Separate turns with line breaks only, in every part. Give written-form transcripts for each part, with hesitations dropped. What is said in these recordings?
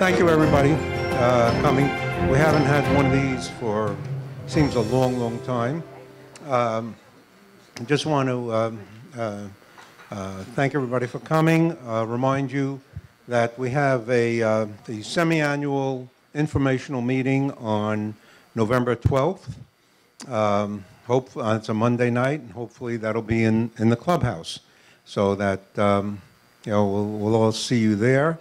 thank you, everybody, coming. We haven't had one of these for, seems a long, long time. I just want to thank everybody for coming. Remind you that we have the semi-annual informational meeting on November 12th. It's a Monday night, and hopefully that'll be in the clubhouse, so that we'll all see you there.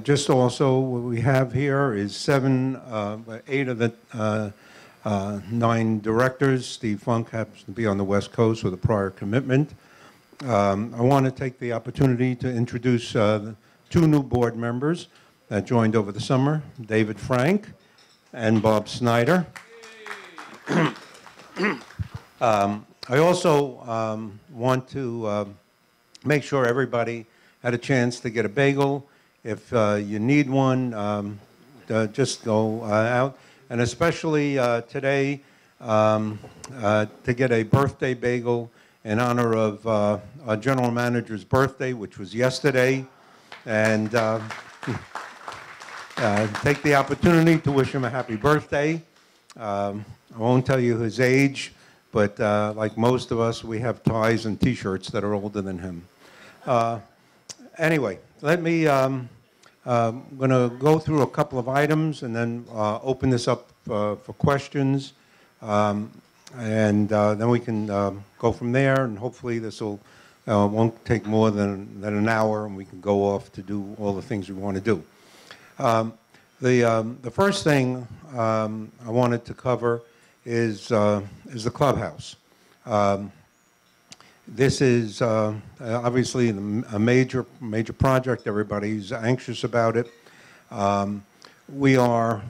Just also, what we have here is 8 of the 9 directors. Steve Funk happens to be on the West Coast with a prior commitment. I want to take the opportunity to introduce 2 new board members that joined over the summer, David Frank and Bob Snyder. I also want to make sure everybody had a chance to get a bagel. If you need one, just go out. And especially today, to get a birthday bagel in honor of our general manager's birthday, which was yesterday. And take the opportunity to wish him a happy birthday. I won't tell you his age, but like most of us, we have ties and T-shirts that are older than him. Anyway, let me, I'm going to go through a couple of items and then open this up for questions. And then we can go from there, and hopefully this won't take more than an hour, and we can go off to do all the things we want to do. The first thing I wanted to cover is the clubhouse. This is obviously a major project. Everybody's anxious about it. We are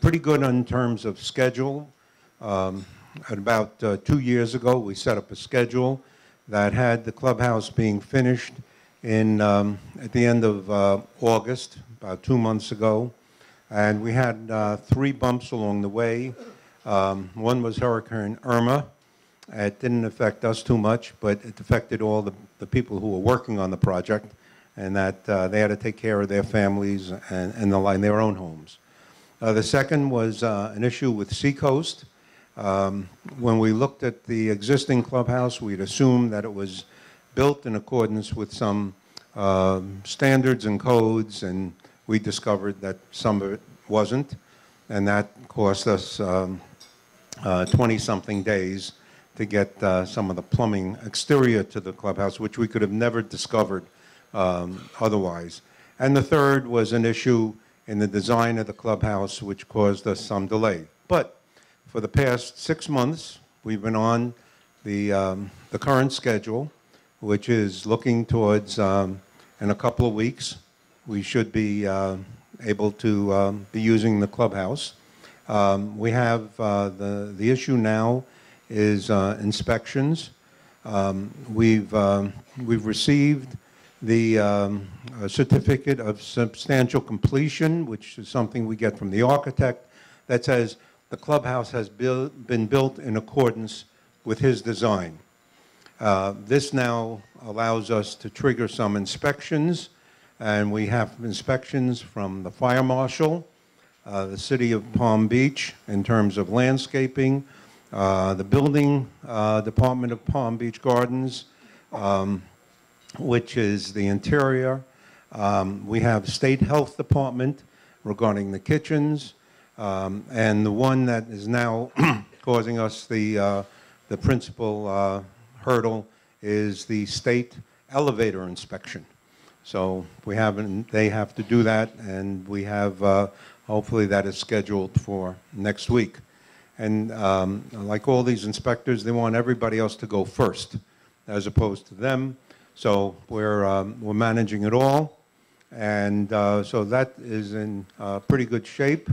pretty good in terms of schedule. About 2 years ago, we set up a schedule that had the clubhouse being finished at the end of August, about 2 months ago. And we had 3 bumps along the way. One was Hurricane Irma. It didn't affect us too much, but it affected all the people who were working on the project, and that they had to take care of their families and their own homes. The second was an issue with Seacoast. When we looked at the existing clubhouse, we'd assumed that it was built in accordance with some standards and codes, and we discovered that some of it wasn't, and that cost us 20-something days to get some of the plumbing exterior to the clubhouse, which we could have never discovered otherwise. And the third was an issue in the design of the clubhouse, which caused us some delay. But for the past 6 months, we've been on the current schedule, which is looking towards, in a couple of weeks, we should be able to be using the clubhouse. We have the issue now is inspections. We've received the certificate of substantial completion, which is something we get from the architect, that says the clubhouse has been built in accordance with his design. This now allows us to trigger some inspections, and we have inspections from the fire marshal, the city of Palm Beach in terms of landscaping, the building department of Palm Beach Gardens, which is the interior. We have state health department regarding the kitchens, and the one that is now causing us the principal hurdle is the state elevator inspection. So they have to do that, and we have, hopefully that is scheduled for next week. And like all these inspectors, they want everybody else to go first, as opposed to them. So we're managing it all, and so that is in pretty good shape.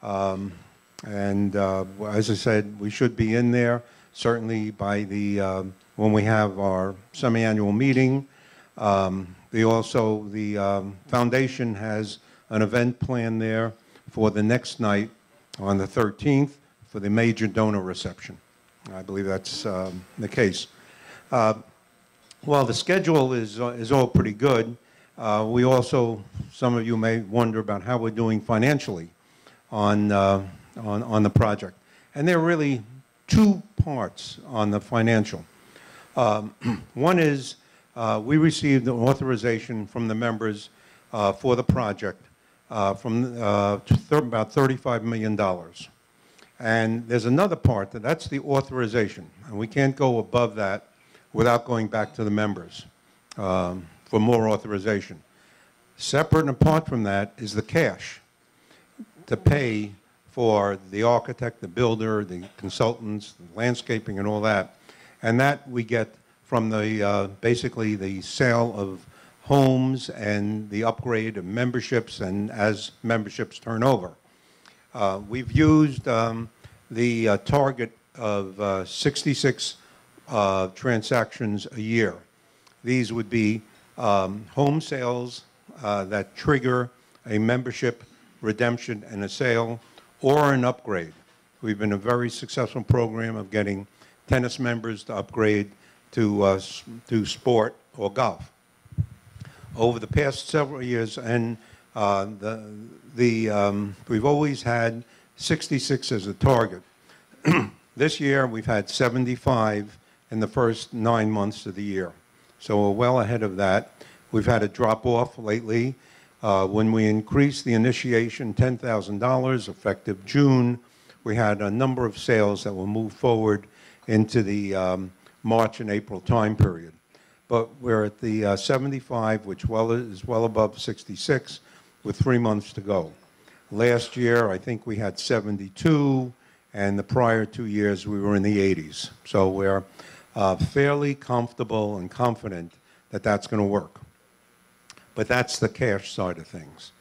And as I said, we should be in there certainly by when we have our semi-annual meeting. The foundation has an event plan there for the next night on the 13th for the major donor reception. I believe that's the case. Well, the schedule is all pretty good. We also, some of you may wonder about how we're doing financially on the project. And there are really two parts on the financial. One is we received an authorization from the members for the project from about $35 million. And there's another part, that's the authorization. And we can't go above that without going back to the members for more authorization. Separate and apart from that is the cash to pay for the architect, the builder, the consultants, the landscaping, and all that. And that we get from the basically the sale of homes and the upgrade of memberships, and as memberships turn over. We've used the target of 66 transactions a year. These would be home sales that trigger a membership redemption and a sale, or an upgrade. We've been a very successful program of getting tennis members to upgrade to sport or golf. Over the past several years, and we've always had 66 as a target. This year, we've had 75 in the first 9 months of the year. So we're well ahead of that. We've had a drop-off lately. When we increased the initiation $10,000 effective June, we had a number of sales that will move forward into the March and April time period. But we're at the 75, which is well above 66, with 3 months to go. Last year, I think we had 72, and the prior 2 years, we were in the 80s. So we're fairly comfortable and confident that that's going to work. But that's the cash side of things.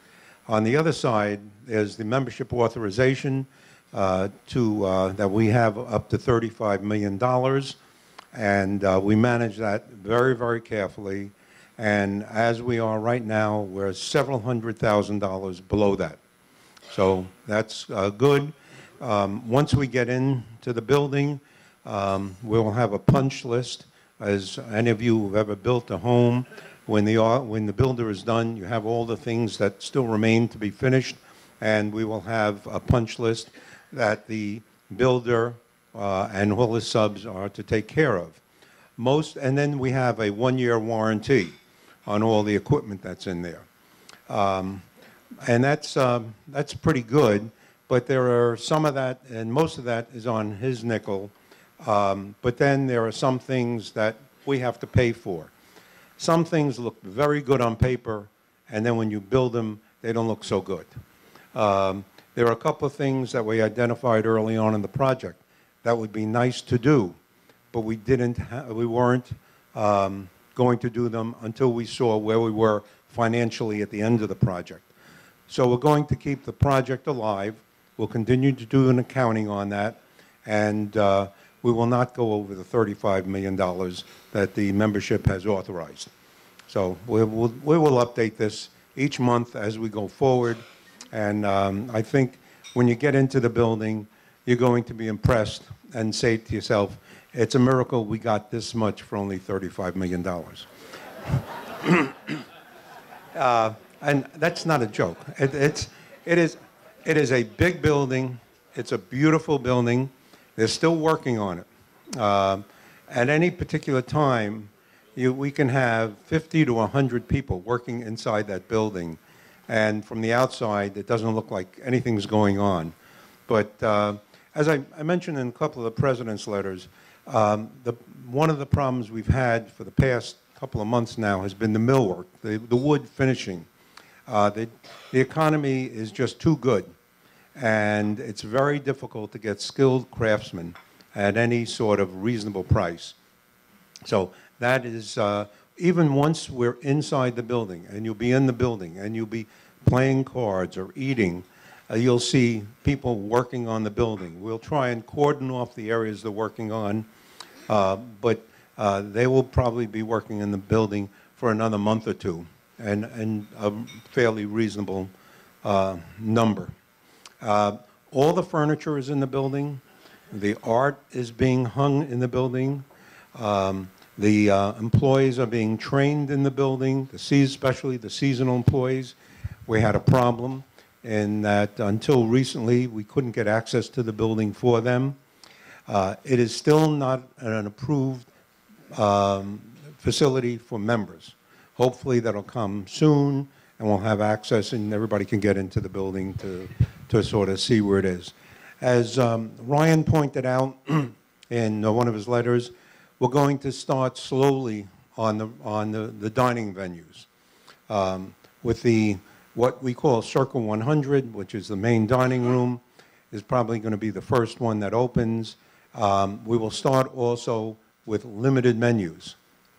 On the other side, there's the membership authorization that we have up to $35 million. And we manage that very, very carefully. And as we are right now, we're several $100,000 below that. So that's good. Once we get into the building, we'll have a punch list. As any of you who've ever built a home, when the builder is done, you have all the things that still remain to be finished, and we will have a punch list that the builder and all his subs are to take care of. And then we have a 1-year warranty on all the equipment that's in there. And that's pretty good, but there are some of that, and most of that is on his nickel. But then there are some things that we have to pay for. Some things look very good on paper, and then when you build them, they don't look so good. There are a couple of things that we identified early on in the project that would be nice to do, but we weren't going to do them until we saw where we were financially at the end of the project. So we're going to keep the project alive. We'll continue to do an accounting on that, and we will not go over the $35 million that the membership has authorized. So we will update this each month as we go forward. And I think when you get into the building, you're going to be impressed and say to yourself, it's a miracle we got this much for only $35 million. And that's not a joke. It is a big building. It's a beautiful building. They're still working on it. At any particular time, we can have 50 to 100 people working inside that building. And from the outside, it doesn't look like anything's going on. But as I mentioned in a couple of the president's letters, one of the problems we've had for the past couple of months now has been the millwork, the wood finishing. The economy is just too good. And it's very difficult to get skilled craftsmen at any sort of reasonable price. So that is, even once we're inside the building, and you'll be in the building, and you'll be playing cards or eating, you'll see people working on the building. We'll try and cordon off the areas they're working on, but they will probably be working in the building for another month or two, and a fairly reasonable number. All the furniture is in the building. The art is being hung in the building. The employees are being trained in the building, especially the seasonal employees. We had a problem in that until recently, we couldn't get access to the building for them. It is still not an approved facility for members. Hopefully that'll come soon, and we'll have access and everybody can get into the building to sort of see where it is. As Ryan pointed out in one of his letters, we're going to start slowly on the dining venues. With what we call Circle 100, which is the main dining room, is probably going to be the first one that opens. We will start also with limited menus.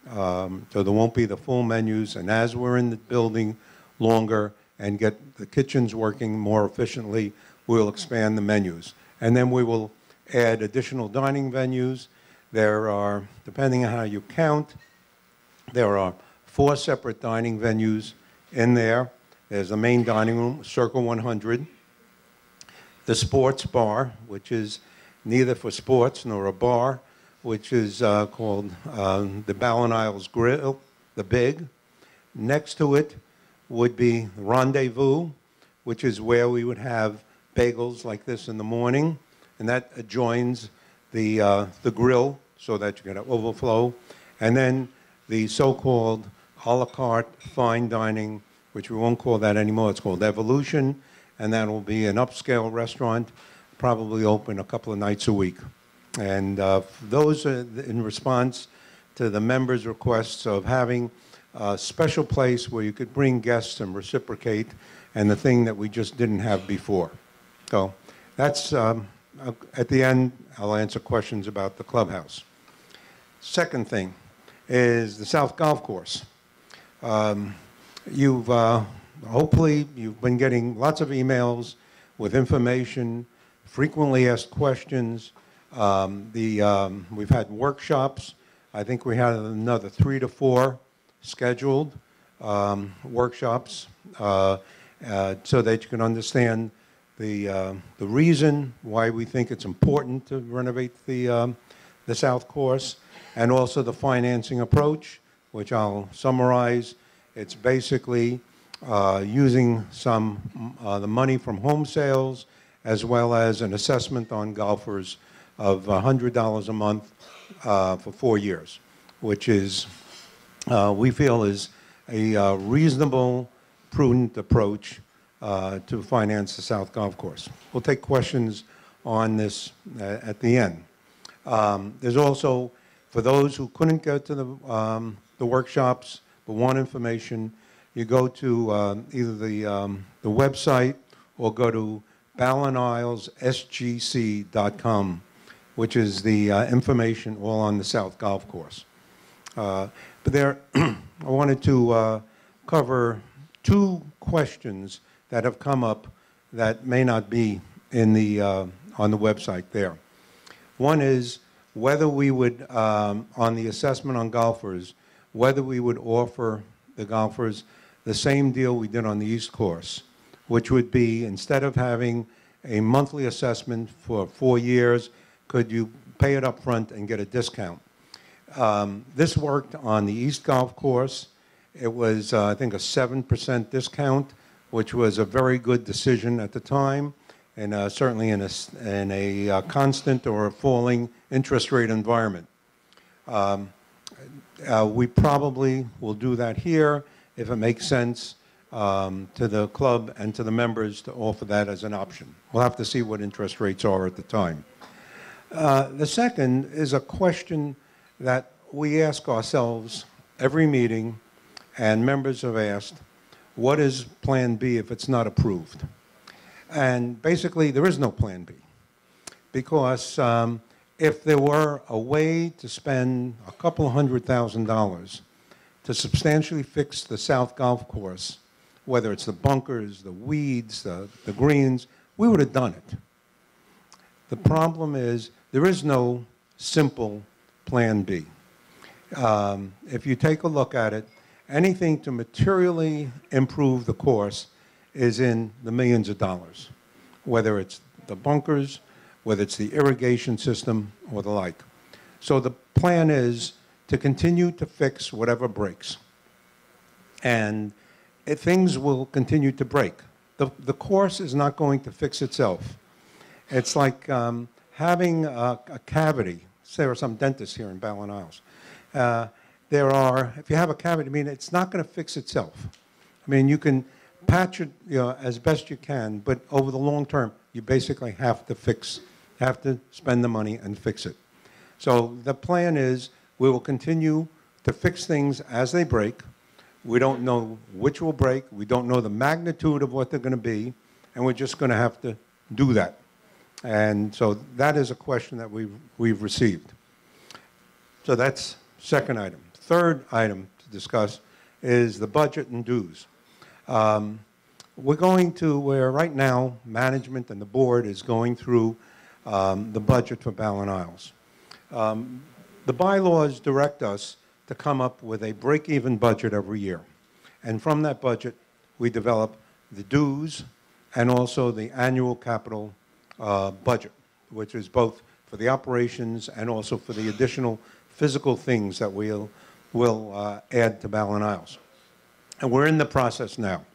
So there won't be the full menus, and as we're in the building longer and get the kitchens working more efficiently, we'll expand the menus. And then we will add additional dining venues. There are, depending on how you count, there are 4 separate dining venues in there. There's the main dining room, Circle 100, the sports bar, which is neither for sports nor a bar, which is called the BallenIsles Grill, the Big. Next to it would be Rendezvous, which is where we would have bagels like this in the morning, and that adjoins the grill so that you get an overflow. And then the so-called a la carte fine dining, which we won't call that anymore, it's called Evolution, and that will be an upscale restaurant, probably open a couple of nights a week. And those are in response to the members' requests of having a special place where you could bring guests and reciprocate, and the thing that we just didn't have before. So that's, at the end, I'll answer questions about the clubhouse. Second thing is the South Golf Course. Hopefully, you've been getting lots of emails with information, frequently asked questions. We've had workshops. I think we had another 3 to 4 scheduled workshops so that you can understand the reason why we think it's important to renovate the South Course, and also the financing approach, which I'll summarize. It's basically using the money from home sales, as well as an assessment on golfers of $100 a month for 4 years, which is, we feel, is a reasonable, prudent approach to finance the South Golf Course. We'll take questions on this at the end. There's also, for those who couldn't get to the workshops but want information, you go to either the website or go to BallenIslesSGC.com, which is the information all on the South Golf Course. But there, I wanted to cover 2 questions that have come up that may not be in on the website there. One is whether we would, on the assessment on golfers, whether we would offer the golfers the same deal we did on the East Course, which would be, instead of having a monthly assessment for 4 years, could you pay it up front and get a discount? This worked on the East Golf Course. It was, I think, a 7% discount, which was a very good decision at the time, and certainly in a constant or a falling interest rate environment. We probably will do that here if it makes sense to the club and to the members to offer that as an option. We'll have to see what interest rates are at the time. The second is a question that we ask ourselves every meeting, and members have asked, what is Plan B if it's not approved? And basically, there is no Plan B, because if there were a way to spend a couple $100,000 to substantially fix the South Golf Course, whether it's the bunkers, the weeds, the greens, we would have done it. The problem is there is no simple Plan B. If you take a look at it, anything to materially improve the course is in the millions of dollars, whether it's the bunkers, whether it's the irrigation system, or the like. So the plan is to continue to fix whatever breaks. And things will continue to break. The course is not going to fix itself. It's like having a cavity. There are some dentists here in BallenIsles. If you have a cavity, I mean, it's not going to fix itself. I mean, you can patch it, as best you can, but over the long term, you basically have to spend the money and fix it. So the plan is we will continue to fix things as they break. We don't know which will break. We don't know the magnitude of what they're going to be, and we're just going to have to do that. And so that is a question that we've received. So that's second item. Third item to discuss is the budget and dues. Where right now, management and the board is going through the budget for BallenIsles. The bylaws direct us to come up with a break-even budget every year. And from that budget, we develop the dues and also the annual capital budget, which is both for the operations and also for the additional physical things that we'll add to BallenIsles. And we're in the process now.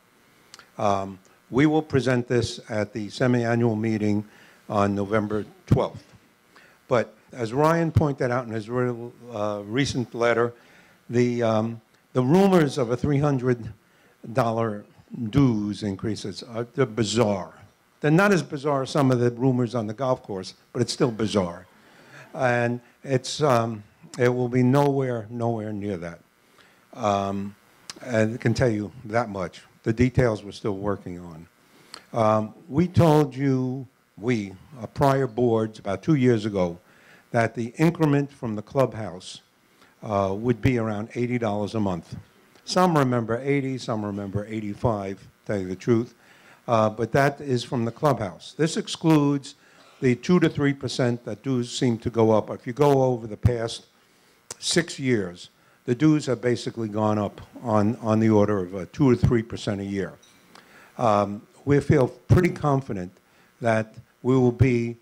We will present this at the semi-annual meeting on November 12th. But as Ryan pointed out in his recent letter, the rumors of a $300 dues increases they're bizarre. They're not as bizarre as some of the rumors on the golf course, but it's still bizarre. And it will be nowhere near that. And I can tell you that much. The details we're still working on. We told you, prior boards about 2 years ago, that the increment from the clubhouse would be around $80 a month. Some remember 80, some remember 85, to tell you the truth. But that is from the clubhouse. This excludes the 2 to 3% that dues seem to go up. If you go over the past 6 years, the dues have basically gone up on the order of 2 or 3% a year. We feel pretty confident that we will be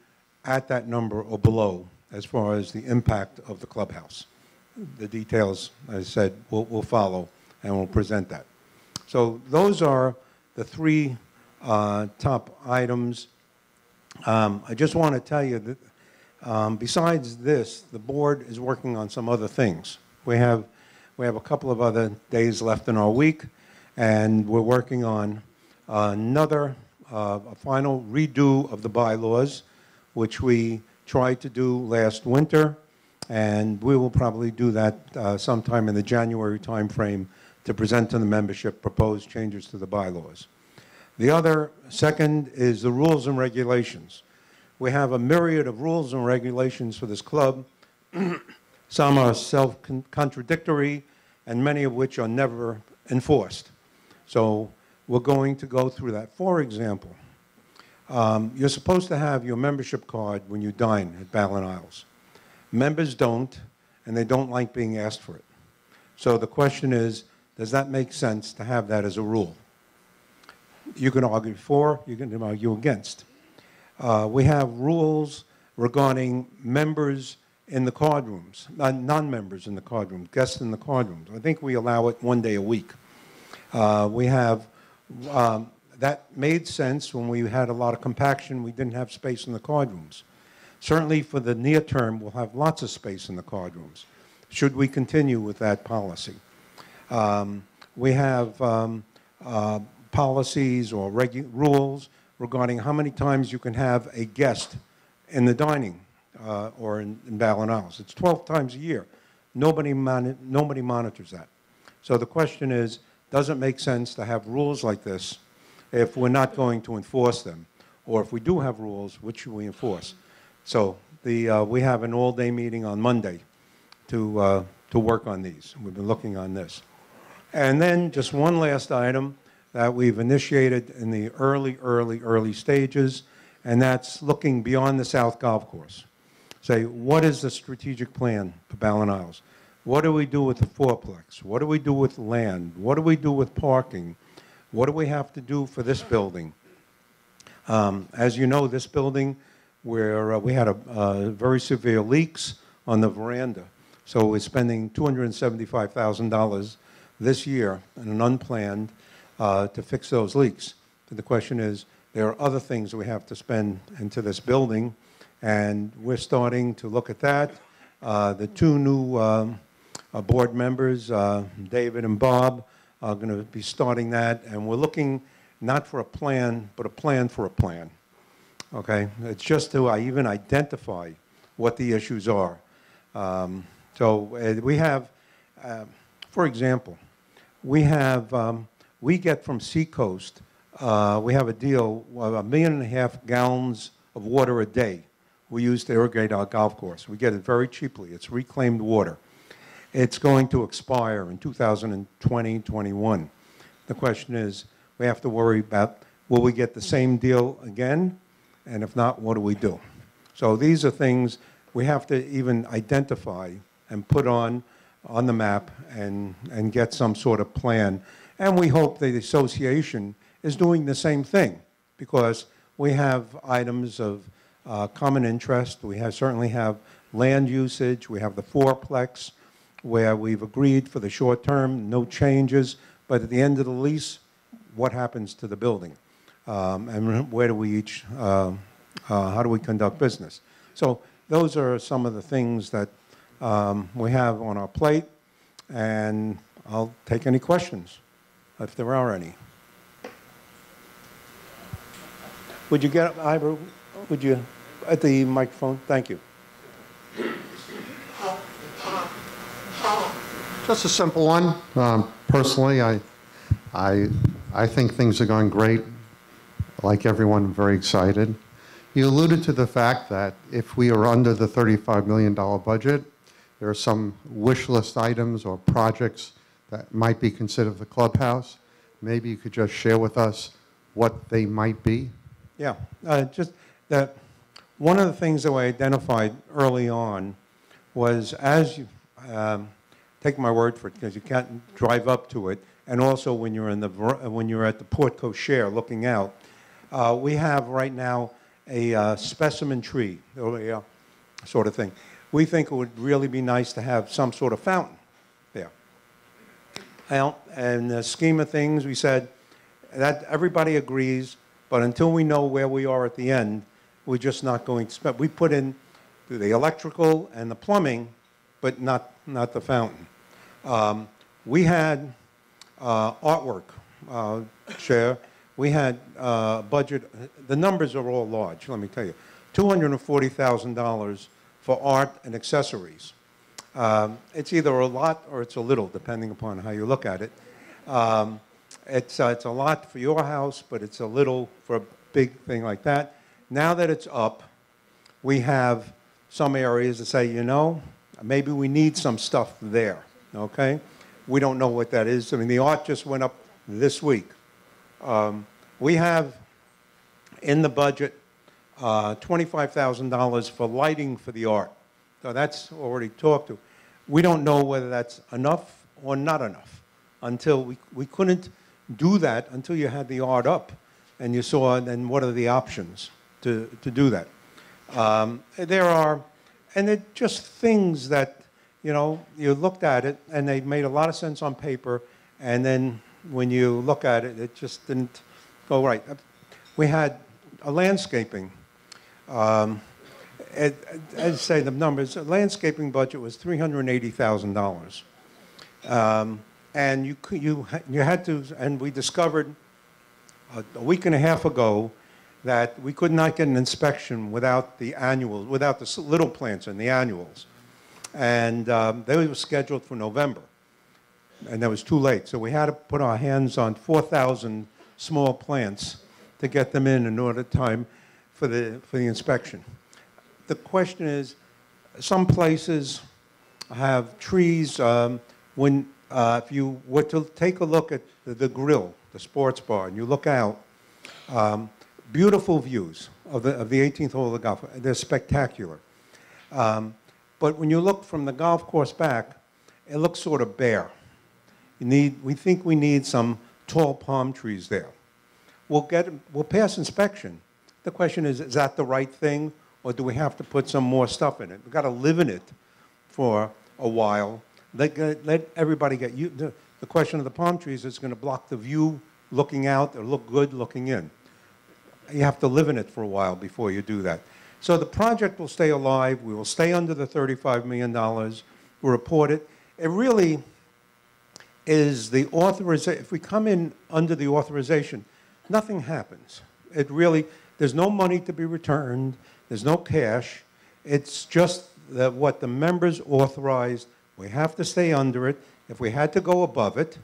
at that number or below as far as the impact of the clubhouse. The details, as I said, we'll follow and we'll present that. So those are the three top items. I just want to tell you that besides this, the board is working on some other things. We have a couple of other days left in our week, and we're working on another a final redo of the bylaws, which we tried to do last winter, and we will probably do that sometime in the January timeframe to present to the membership proposed changes to the bylaws. The other second is the rules and regulations. We have a myriad of rules and regulations for this club. Some are self-contradictory, and many of which are never enforced. So we're going to go through that. For example, you're supposed to have your membership card when you dine at BallenIsles. Members don't, and they don't like being asked for it. So the question is, does that make sense to have that as a rule? You can argue for, you can argue against. We have rules regarding members in the card rooms, non-members in the card rooms, guests in the card rooms. I think we allow it 1 day a week. We have, that made sense when we had a lot of compaction. We didn't have space in the card rooms. Certainly for the near term, we'll have lots of space in the card rooms. Should we continue with that policy? We have policies or rules regarding how many times you can have a guest in the dining or in BallenIsles. It's 12 times a year. Nobody monitors that. So the question is, does it make sense to have rules like this if we're not going to enforce them? Or if we do have rules, which should we enforce? So we have an all-day meeting on Monday to work on these. We've been looking on this. And then just one last item that we've initiated in the early stages, and that's looking beyond the South Golf Course. Say, what is the strategic plan for BallenIsles? What do we do with the fourplex? What do we do with land? What do we do with parking? What do we have to do for this building? As you know, this building, where we had very severe leaks on the veranda. So we're spending $275,000 this year in an unplanned to fix those leaks. But the question is, there are other things we have to spend into this building, and we're starting to look at that. The two new board members, David and Bob, are going to be starting that, and we're looking not for a plan, but a plan for a plan. Okay? It's just to even identify what the issues are. We have, for example, we get from Seacoast, we have a deal of 1.5 million gallons of water a day we use to irrigate our golf course. We get it very cheaply. It's reclaimed water. It's going to expire in 2020, 21. The question is, we have to worry about, will we get the same deal again? And if not, what do we do? So these are things we have to even identify and put on the map and get some sort of plan. And we hope the association is doing the same thing, because we have items of common interest. We certainly have land usage. We have the fourplex, where we've agreed for the short term, no changes, but at the end of the lease, what happens to the building? And where do we each, how do we conduct business? So those are some of the things that we have on our plate, and I'll take any questions, if there are any. Would you get, Ivor, would you, at the microphone? Thank you.
Just a simple one. Personally, I think things are going great. Like everyone, I'm very excited. You alluded to the fact that if we are under the $35 million budget, there are some wish list items or projects that might be considered the clubhouse. Maybe you could just share with us what they might be.
Yeah, just that one of the things that we identified early on was, as you take my word for it, because you can't drive up to it, and also when you're at the port cochere looking out, we have right now a specimen tree, sort of thing. We think it would really be nice to have some sort of fountain there. Well, in the scheme of things, we said that everybody agrees, but until we know where we are at the end, we're just not going to spend. We put in the electrical and the plumbing, but not the fountain. We had artwork, Chair. We had budget. The numbers are all large, let me tell you. $240,000 for art and accessories. It's either a lot or it's a little, depending upon how you look at it. It's a lot for your house, but it's a little for a big thing like that. Now that it's up, we have some areas that say, you know, maybe we need some stuff there, okay? We don't know what that is. I mean, the art just went up this week. We have in the budget $25,000 for lighting for the art. So that's already talked to. We don't know whether that's enough or not enough until we couldn't do that until you had the art up and you saw then what are the options to do that. There are, and they're just things that, you know, you looked at it and they made a lot of sense on paper, and then when you look at it, it just didn't go right. We had a landscaping. As I say, the numbers, the landscaping budget was $380,000. And you had to, and we discovered a week and a half ago that we could not get an inspection without the annuals, without the little plants and the annuals. And they were scheduled for November. And that was too late. So we had to put our hands on 4,000 small plants to get them in order time for the inspection. The question is, some places have trees. If you were to take a look at the grill, the sports bar, and you look out, beautiful views of the 18th hole of the golf. They're spectacular. But when you look from the golf course back, it looks sort of bare. We think we need some tall palm trees there. We'll pass inspection. The question is that the right thing, or do we have to put some more stuff in it? We've got to live in it for a while. Let everybody get you. The question of the palm trees is going to block the view looking out or look good looking in. You have to live in it for a while before you do that. So the project will stay alive. We will stay under the $35 million. We'll report it. It really is the authorization. If we come in under the authorization, nothing happens. It really, there's no money to be returned. There's no cash. It's just that what the members authorized, we have to stay under it. If we had to go above it,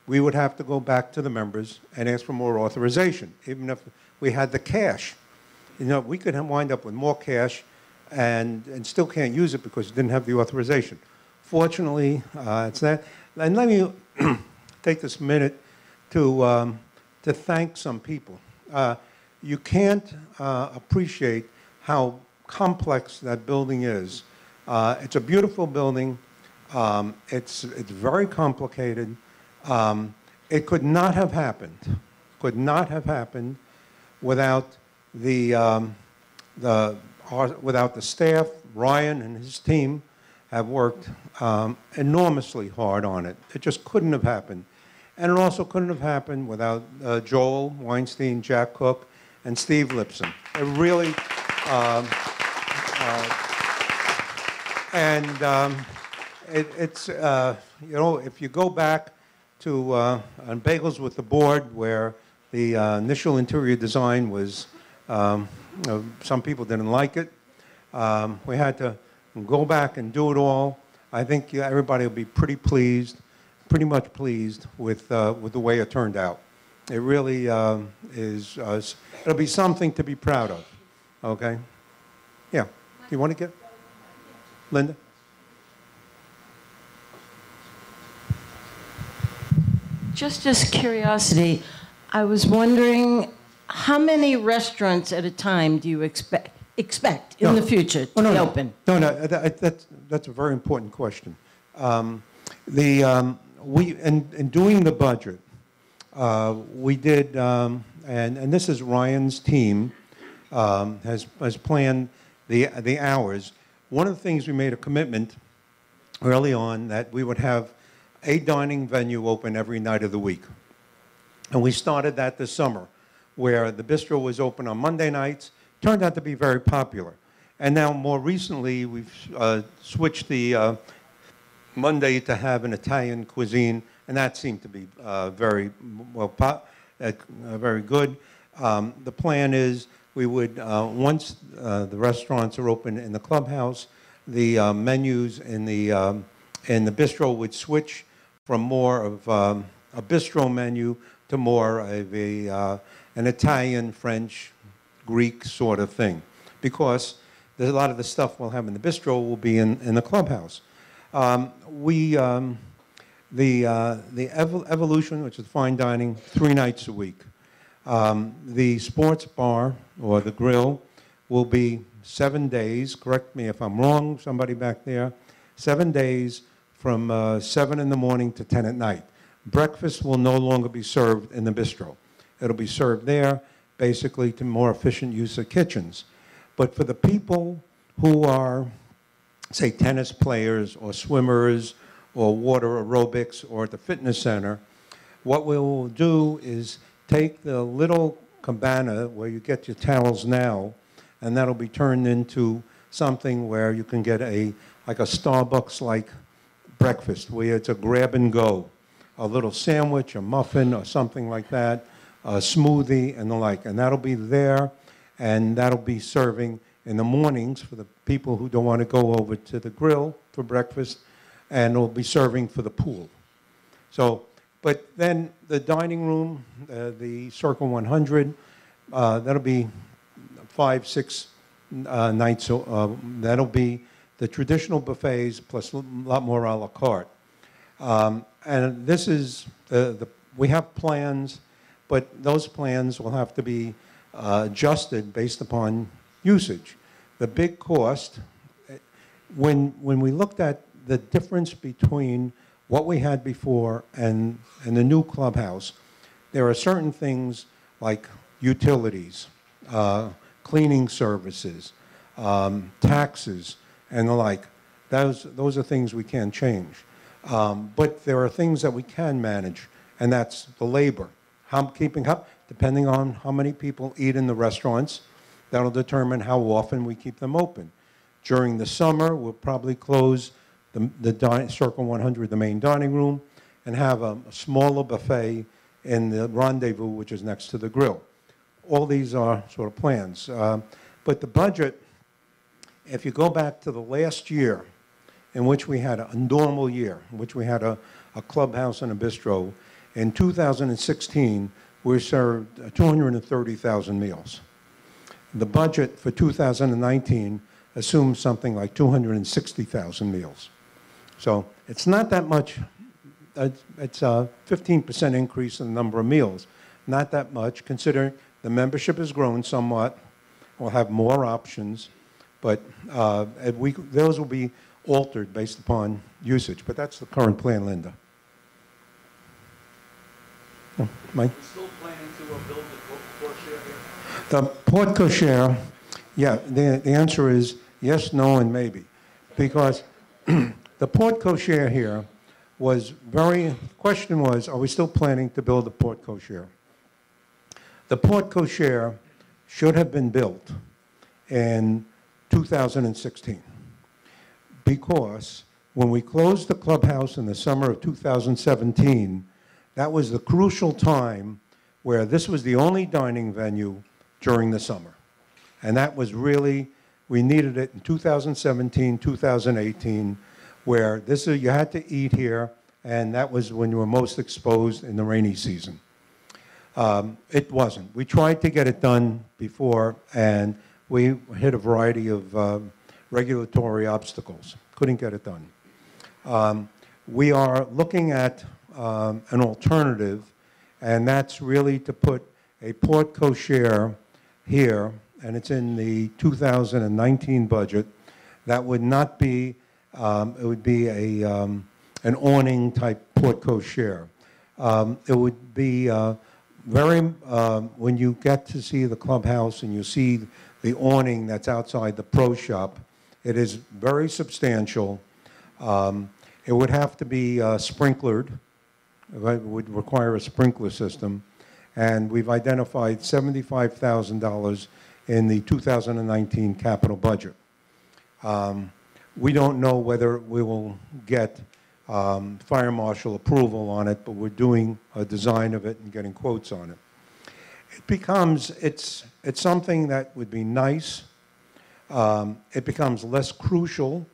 we would have to go back to the members and ask for more authorization, even if we had the cash. You know, we could wind up with more cash and still can't use it because we didn't have the authorization. Fortunately, it's that. And let me take this minute to thank some people. You can't appreciate how complex that building is. It's a beautiful building. It's very complicated. It could not have happened. Could not have happened without without the staff. Ryan and his team have worked enormously hard on it. It just couldn't have happened. And it also couldn't have happened without Joel Weinstein, Jack Cook, and Steve Lipson. It really, it's you know, if you go back to on Bagels with the board, where the initial interior design was, some people didn't like it. We had to go back and do it all. I think everybody will be pretty much pleased with the way it turned out. It really is. It'll be something to be proud of. Okay. Yeah. You want to get Linda?
Just as curiosity, I was wondering how many restaurants at a time do you expect in the future to be open?
No, that's a very important question. We in doing the budget, we did, and this is Ryan's team has planned the hours. One of the things we made a commitment early on that we would have a dining venue open every night of the week. And we started that this summer, where the bistro was open on Monday nights. Turned out to be very popular. And now more recently, we've switched the Monday to have an Italian cuisine, and that seemed to be very good. The plan is we would, once the restaurants are open in the clubhouse, the menus in the bistro would switch from more of a bistro menu to more of an Italian, French, Greek sort of thing, because there's a lot of the stuff we'll have in the bistro will be in the clubhouse. The Evolution, which is fine dining, 3 nights a week. The sports bar or the grill will be 7 days. Correct me if I'm wrong, somebody back there. 7 days from 7 in the morning to 10 at night. Breakfast will no longer be served in the bistro. It'll be served there, basically to more efficient use of kitchens. But for the people who are, say, tennis players or swimmers or water aerobics or at the fitness center, what we will do is take the little cabana where you get your towels now, and that'll be turned into something where you can get like a Starbucks-like breakfast, where it's a grab and go, a little sandwich, a muffin, or something like that, a smoothie and the like, and that'll be there, and that'll be serving in the mornings for the people who don't want to go over to the grill for breakfast, and it'll be serving for the pool. So, but then the dining room, the Circle 100, that'll be 5, 6 nights. That'll be the traditional buffets plus a lot more a la carte. And this is we have plans, but those plans will have to be adjusted based upon usage. The big cost, when we looked at the difference between what we had before and the new clubhouse, there are certain things like utilities, cleaning services, taxes, and the like. Those are things we can't change. But there are things that we can manage, and that's the labor. Keeping up, depending on how many people eat in the restaurants, that'll determine how often we keep them open. During the summer, we'll probably close the Circle 100, the main dining room, and have a smaller buffet in the Rendezvous, which is next to the grill. All these are sort of plans. But the budget, if you go back to the last year, in which we had a normal year, in which we had a clubhouse and a bistro, in 2016, we served 230,000 meals. The budget for 2019 assumes something like 260,000 meals. So it's not that much. It's a 15% increase in the number of meals. Not that much, considering the membership has grown somewhat. We'll have more options, but those will be altered based upon usage. But that's the current plan, Linda. Oh, Mike?
Are we still planning to build the port share here?
The port cochere, yeah, the answer is yes, no, and maybe. Because the port cochere here was the question was, are we still planning to build the port cochere? The port cochere should have been built in 2016. Because when we closed the clubhouse in the summer of 2017, that was the crucial time where this was the only dining venue during the summer. And that was really, we needed it in 2017, 2018, where you had to eat here, and that was when you were most exposed in the rainy season. It wasn't. We tried to get it done before, and we hit a variety of regulatory obstacles. Couldn't get it done. We are looking at an alternative, and that's really to put a port cochere here, and it's in the 2019 budget. That would not be, it would be an awning type port cochere. It would be when you get to see the clubhouse and you see the awning that's outside the pro shop, it is very substantial. It would have to be sprinklered. It would require a sprinkler system. And we've identified $75,000 in the 2019 capital budget. We don't know whether we will get fire marshal approval on it, but we're doing a design of it and getting quotes on it. It's something that would be nice. It becomes less crucial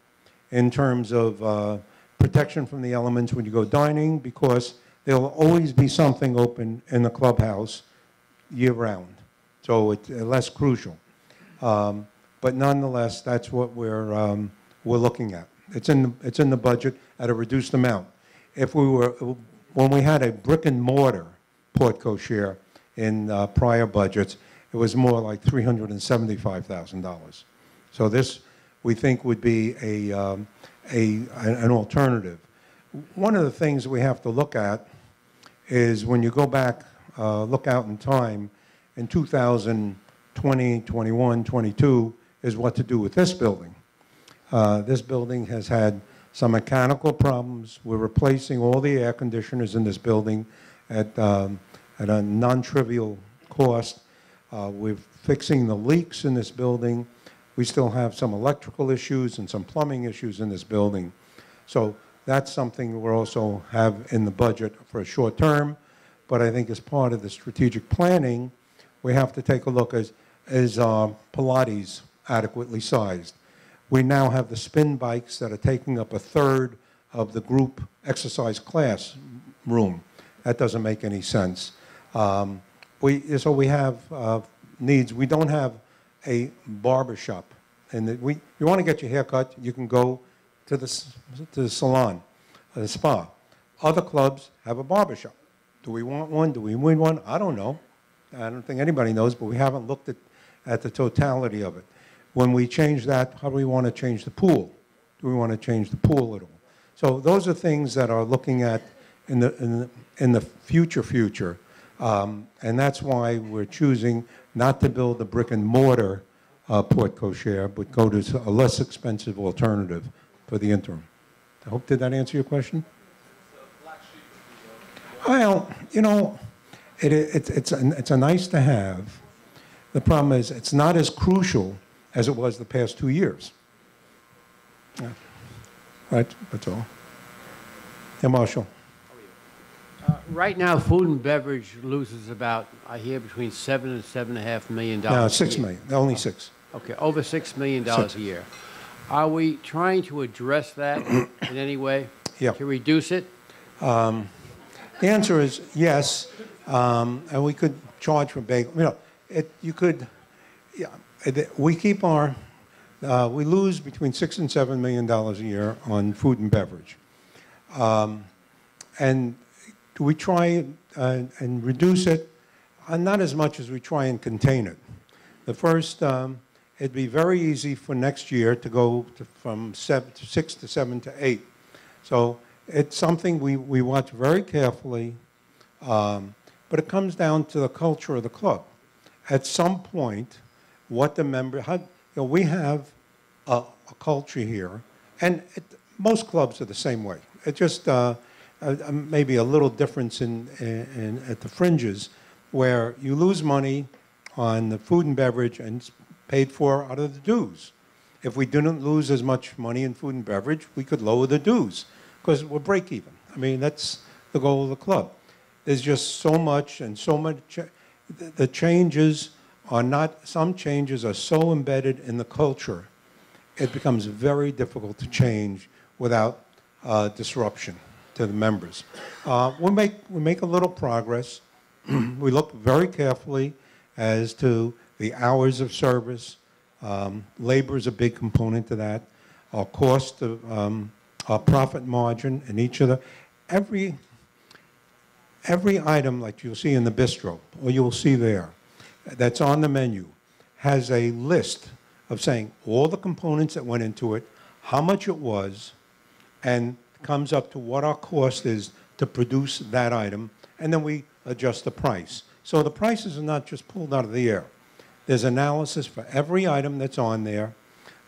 in terms of protection from the elements when you go dining, because there will always be something open in the clubhouse year-round. So it's less crucial. But nonetheless, that's what we're looking at. It's in the budget at a reduced amount. When we had a brick and mortar port cochere in prior budgets, it was more like $375,000. So this, we think, would be an alternative. One of the things we have to look at is when you go back, look out in time, in 2020, 21, 22, is what to do with this building. This building has had some mechanical problems. We're replacing all the air conditioners in this building at a non-trivial cost. We're fixing the leaks in this building. We still have some electrical issues and some plumbing issues in this building. So that's something we also have in the budget for a short term. But I think as part of the strategic planning, we have to take a look is Pilates adequately sized? We now have the spin bikes that are taking up a third of the group exercise class room. That doesn't make any sense. So we have needs. We don't have a barber shop. And you want to get your hair cut, you can go to the salon, the spa. Other clubs have a barber shop. Do we want one? Do we need one? I don't know. I don't think anybody knows, but we haven't looked at the totality of it. When we change that, how do we want to change the pool? Do we want to change the pool at all? So those are things that are looking at in the future. And that's why we're choosing not to build a brick and mortar port cochere, but go to a less expensive alternative for the interim. I hope, did that answer your question? Well, you know, it's a nice to have. The problem is it's not as crucial as it was the past 2 years. Yeah. Right, that's all. Yeah, Marshall.
Right now, food and beverage loses about, I hear, between $7 and $7.5 million.
No,
a
6
year.
million, only 6.
Okay, over $6 million
Six.
a year. Are we trying to address that in any way?
Yeah.
To reduce it?
The answer is yes, and we could charge for bagel. You know, you could. Yeah, we keep our. We lose between $6 and $7 million a year on food and beverage, and we try and reduce it, not as much as we try and contain it. The first, it'd be very easy for next year to go from 6 to 7 to 8. So it's something we watch very carefully, but it comes down to the culture of the club. At some point, what the member, we have a culture here, and most clubs are the same way. It just maybe a little difference at the fringes, where you lose money on the food and beverage and it's paid for out of the dues. If we didn't lose as much money in food and beverage, we could lower the dues because we're break even. I mean, that's the goal of the club. There's just so much and so much. The changes are not, some changes are so embedded in the culture, it becomes very difficult to change without disruption to the members. We make a little progress. We look very carefully as to the hours of service. Labor is a big component to that. Our cost of our profit margin in each of the every item like you'll see in the bistro or you'll see there that's on the menu has a list of saying all the components that went into it, how much it was, and comes up to what our cost is to produce that item, and then we adjust the price. So the prices are not just pulled out of the air. There's analysis for every item that's on there,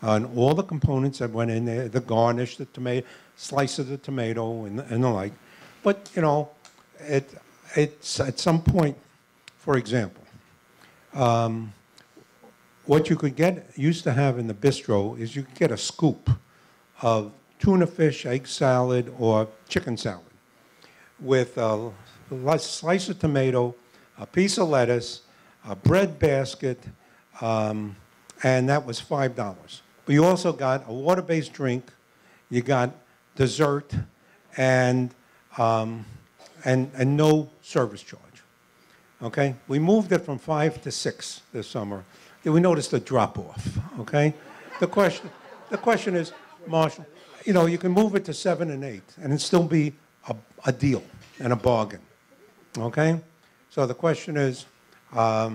and all the components that went in there, the garnish, the tomato, slice of the tomato, and the like. But, you know, it's at some point, for example, what you could used to have in the bistro is you could get a scoop of tuna fish, egg salad, or chicken salad with a slice of tomato, a piece of lettuce, a bread basket, and that was $5. But you also got a water-based drink, you got dessert, and no service charge. Okay? We moved it from 5 to 6 this summer. We noticed a drop-off. Okay? The question is, Marshall, you know, you can move it to 7 and 8, and it'd still be a deal and a bargain. Okay? So the question is, how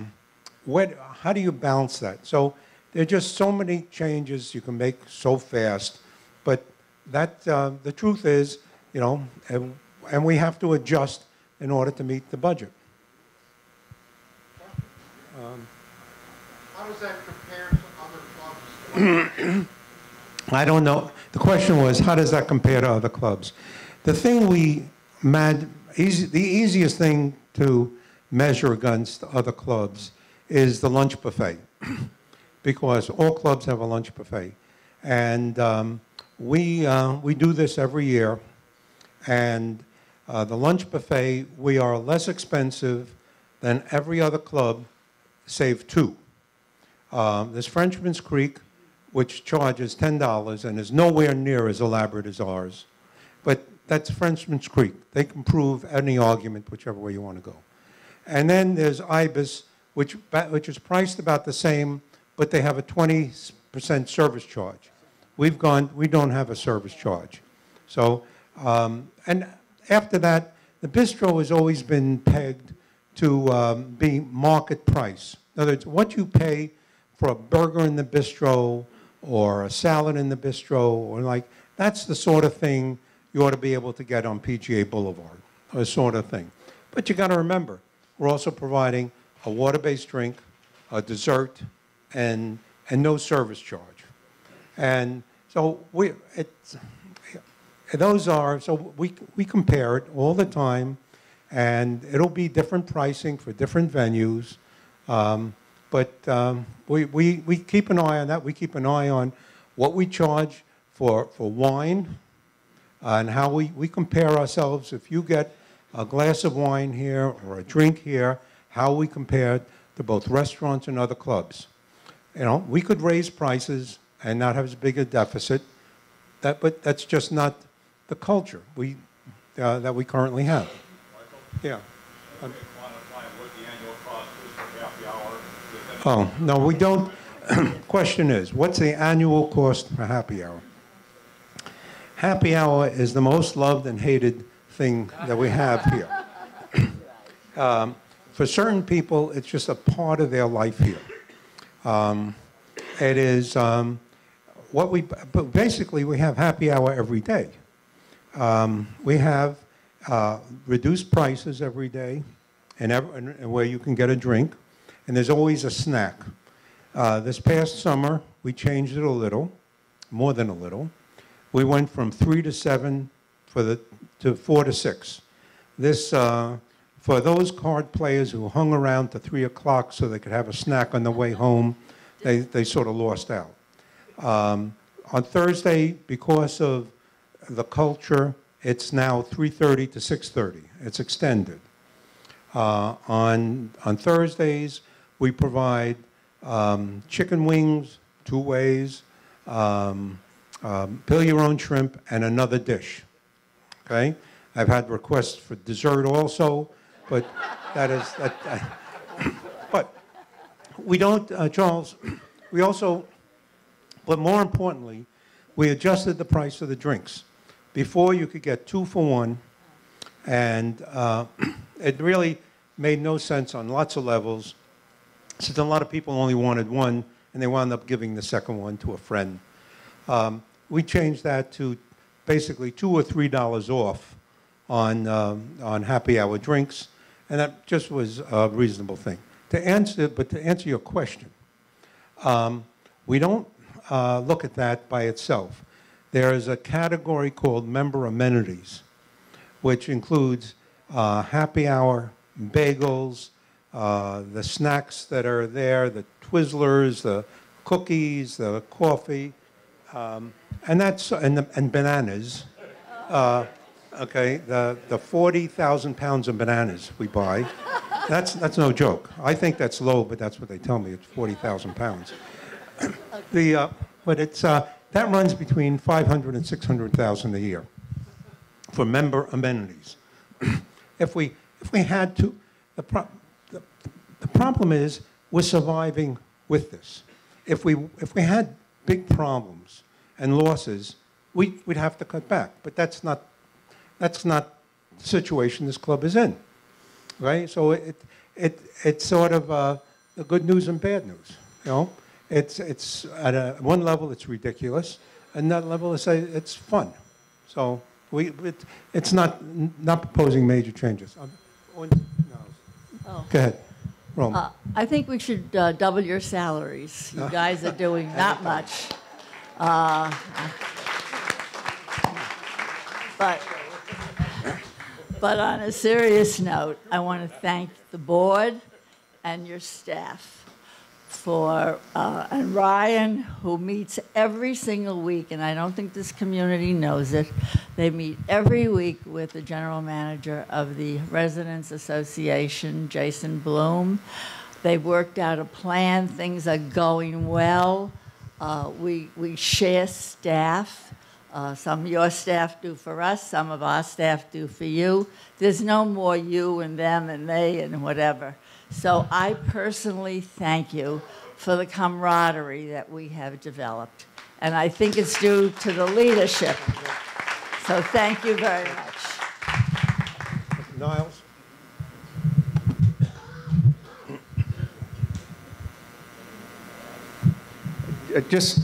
do you balance that? So there are just so many changes you can make so fast, but that the truth is, you know, and we have to adjust in order to meet the budget.
How does that compare to other clubs?
I don't know. The question was, how does that compare to other clubs? The thing the easiest thing to measure against other clubs is the lunch buffet, because all clubs have a lunch buffet. And we do this every year. And the lunch buffet, we are less expensive than every other club, save 2. There's Frenchman's Creek, which charges $10 and is nowhere near as elaborate as ours. But that's Frenchman's Creek. They can prove any argument whichever way you want to go. And then there's Ibis, which is priced about the same, but they have a 20% service charge. We don't have a service charge. So, and after that, the bistro has always been pegged to be market price. In other words, what you pay for a burger in the bistro or a salad in the bistro, or like, that's the sort of thing you ought to be able to get on PGA Boulevard, or sort of thing. But you got to remember, we're also providing a water-based drink, a dessert, and no service charge. And So those are, so we compare it all the time, and it'll be different pricing for different venues. We keep an eye on that. We keep an eye on what we charge for wine and how we compare ourselves. If you get a glass of wine here or a drink here, how we compare to both restaurants and other clubs. You know, we could raise prices and not have as big a deficit, but that's just not the culture that we currently have. Yeah. Oh, no, we don't. Question is, what's the annual cost for happy hour? Happy hour is the most loved and hated thing that we have here. For certain people, it's just a part of their life here. It is but basically we have happy hour every day. We have reduced prices every day, and where you can get a drink, and there's always a snack. This past summer, we changed it a little, more than a little. We went from 3 to 7 to 4 to 6. This, for those card players who hung around to 3 o'clock so they could have a snack on the way home, they sort of lost out. On Thursday, because of the culture, it's now 3:30 to 6:30. It's extended. On Thursdays, we provide chicken wings, 2 ways, peel your own shrimp, and another dish. Okay? I've had requests for dessert also, but but we don't, Charles, we also, but more importantly, we adjusted the price of the drinks. Before, you could get 2 for 1, and it really made no sense on lots of levels, since a lot of people only wanted 1, and they wound up giving the second one to a friend. We changed that to basically $2 or $3 off on happy hour drinks, and that just was a reasonable thing. To answer your question, we don't look at that by itself. There is a category called member amenities, which includes happy hour, bagels, the snacks that are there, the Twizzlers, the cookies, the coffee, and bananas. Okay, the 40,000 pounds of bananas we buy. That's no joke. I think that's low, but that's what they tell me. It's 40,000 pounds. But it's that runs between 500 and 600,000 a year for member amenities. If we had to, the problem is we're surviving with this. If we had big problems and losses, we'd have to cut back. But that's not the situation this club is in, right? So it's sort of the good news and bad news. You know, it's at one level it's ridiculous, and another level it's fun. So it's not proposing major changes.
Oh.
Go ahead, Roma.
I think we should double your salaries. You guys are doing not much. But on a serious note, I want to thank the board and your staff and Ryan, who meets every single week, and I don't think this community knows it. They meet every week with the general manager of the Residents Association, Jason Bloom. They've worked out a plan. Things are going well. We share staff. Some of your staff do for us. Some of our staff do for you. There's no more you and them and they and whatever. So I personally thank you for the camaraderie that we have developed. And I think it's due to the leadership. So thank you very much.
Niles?
Just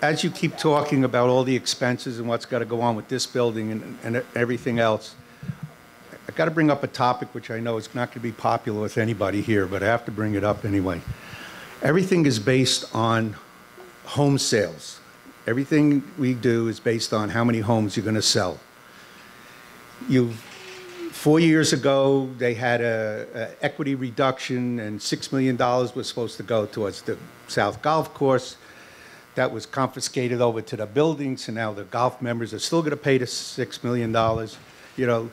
as you keep talking about all the expenses and what's got to go on with this building and everything else, I've got to bring up a topic which I know is not going to be popular with anybody here, but I have to bring it up anyway. Everything is based on home sales. Everything we do is based on how many homes you're going to sell. 4 years ago, they had a equity reduction, and $6 million was supposed to go towards the South Golf Course. That was confiscated over to the buildings, and now the golf members are still going to pay the $6 million. You know,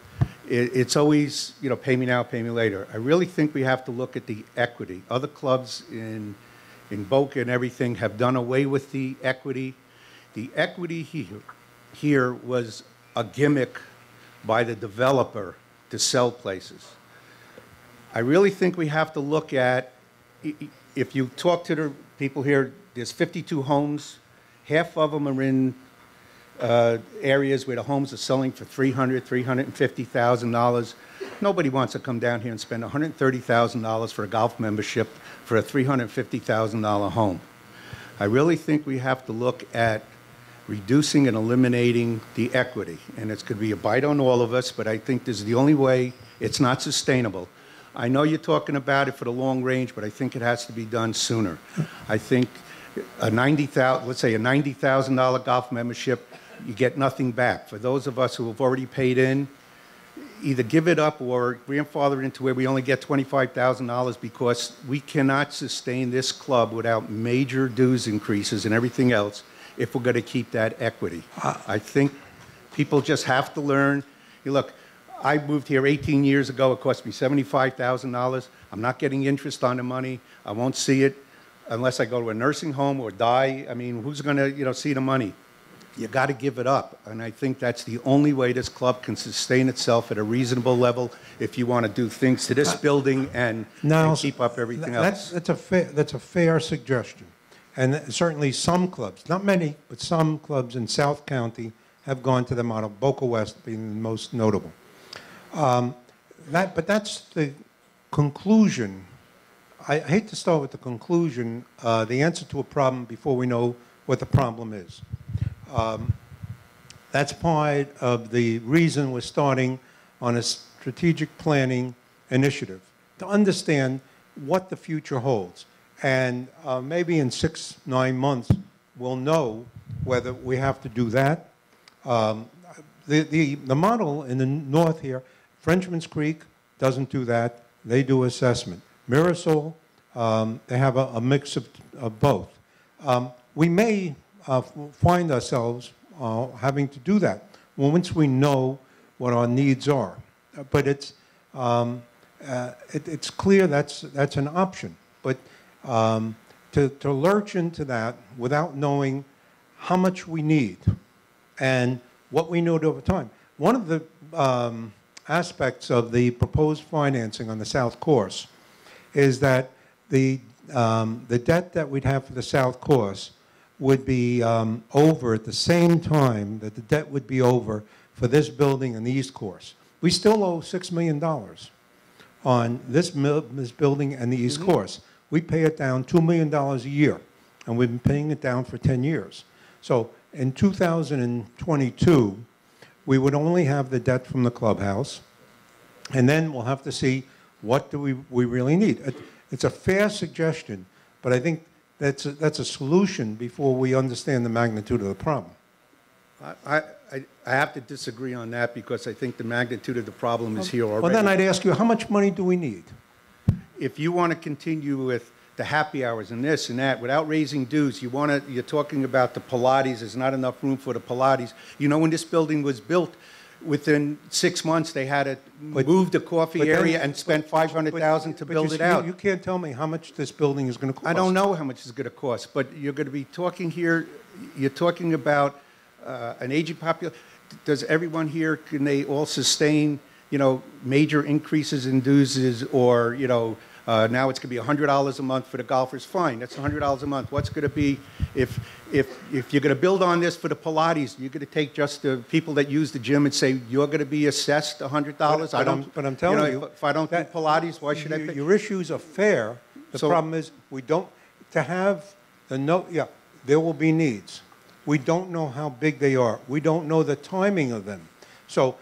it's always, you know, pay me now, pay me later. I really think we have to look at the equity. Other clubs in Boca and everything have done away with the equity. The equity here was a gimmick by the developer to sell places. I really think we have to look at, if you talk to the people here, there's 52 homes. Half of them are in areas where the homes are selling for $300,000, $350,000. Nobody wants to come down here and spend $130,000 for a golf membership for a $350,000 home. I really think we have to look at reducing and eliminating the equity. And it's going to be a bite on all of us, but I think this is the only way. It's not sustainable. I know you're talking about it for the long range, but I think it has to be done sooner. I think let's say a $90,000 golf membership, you get nothing back. For those of us who have already paid in, either give it up or grandfather it into where we only get $25,000, because we cannot sustain this club without major dues increases and everything else if we're going to keep that equity. I think people just have to learn. You look, I moved here 18 years ago. It cost me $75,000. I'm not getting interest on the money. I won't see it unless I go to a nursing home or die. I mean, who's going to, you know, see the money? You got to give it up. And I think that's the only way this club can sustain itself at a reasonable level if you want to do things to this building and keep up everything else.
That's a fair suggestion. And certainly some clubs, not many, but some clubs in South County have gone to the model, Boca West being the most notable. But that's the conclusion. I hate to start with the conclusion, the answer to a problem before we know what the problem is. That's part of the reason we're starting on a strategic planning initiative, to understand what the future holds. And maybe in 6-9 months, we'll know whether we have to do that. The model in the north here, Frenchman's Creek doesn't do that. They do assessment. Mirasol, they have a mix of both. We may find ourselves having to do that once we know what our needs are. But it's clear that's an option. But to lurch into that without knowing how much we need and what we need over time. One of the aspects of the proposed financing on the South Course is that the debt that we'd have for the South Course would be over at the same time that the debt would be over for this building and the East Course. We still owe $6 million on this building and the East Course. We pay it down $2 million a year, and we've been paying it down for 10 years. So in 2022, we would only have the debt from the clubhouse, and then we'll have to see what do we really need. It's a fair suggestion, but I think that's a solution before we understand the magnitude of the problem.
I have to disagree on that, because I think the magnitude of the problem is here already.
Well, then I'd ask you, how much money do we need?
If you want to continue with the happy hours and this and that without raising dues, you're talking about the Pilates. There's not enough room for the Pilates. You know, when this building was built, within 6 months they had to move the coffee area and spend $500,000 to build it out.
You can't tell me how much this building is going to cost.
I don't know how much it's going to cost, but you're going to be talking here. You're talking about an aging population. Does everyone here, can they all sustain, you know, major increases in dues, or, you know, now it's going to be $100 a month for the golfers? Fine, that's $100 a month. What's going to be, if you're going to build on this for the Pilates, you're going to take just the people that use the gym and say you're going to be assessed $100?
But I'm telling you,
if I don't do Pilates, why should I pay?
Your issues are fair. The problem is we don't, to have the there will be needs. We don't know how big they are. We don't know the timing of them. So